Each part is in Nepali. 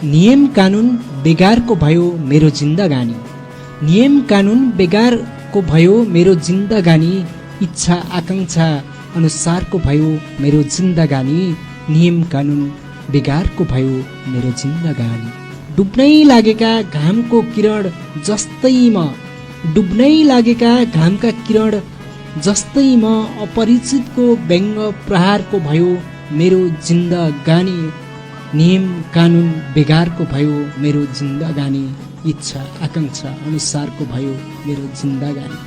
नियम कानुन बेगारको भयो मेरो जिन्दगानी। नियम कानुन बेगारको भयो मेरो जिन्दगानी। इच्छा आकांक्षा अनुसारको भयो मेरो जिन्दगानी। नियम कानुन बेगारको भयो मेरो जिन्दगानी। डुब्नै लागेका घामको किरण जस्तै म, डुब्नै लागेका घामका किरण जस्तै म, अपरिचितको व्यङ्ग प्रहारको भयो मेरो जिन्दगानी। नियम कानुन बेगारको भयो मेरो जिन्दगानी। इच्छा आकांक्षा अनुसारको भयो मेरो जिन्दगानी।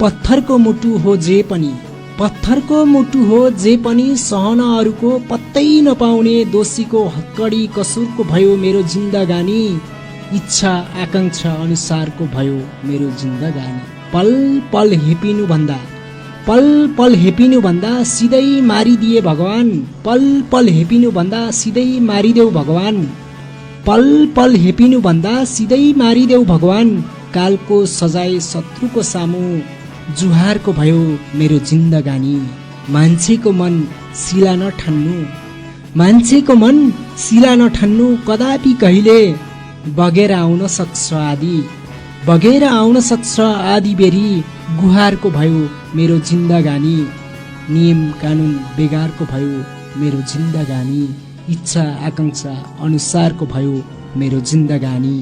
पत्थरको मुटु हो जे पनि, पत्थरको मुटु हो जे पनि, सहन अरूको पत्तै नपाउने दोषीको हक्कडी कसुरको भयो मेरो जिन्दगानी। इच्छा आकांक्षा अनुसारको भयो मेरो जिन्दगानी। पल पल हेपिनु भन्दा, पल पल हेपिनु भन्दा सिधै मारिदिए भगवान। पल पल हेपिनु भन्दा सिधै मारिदेऊ भगवान। पल पल हेपिनु भन्दा सिधै मारिदेऊ भगवान। कालको सजाय शत्रुको सामु जुहारको भयो मेरो जिन्दगानी। मान्छेको मन सिला नठान्नु, मान्छेको मन सिला नठान्नु, कदापि कहिले बगेर आउन सक्छ आदि, बगेर आउन सक्छ आदि बेरी गुहारको भयो मेरो जिन्दगानी। नियम कानुन बेगारको भयो मेरो जिन्दगानी। इच्छा आकांक्षा अनुसारको भयो मेरो जिन्दगानी।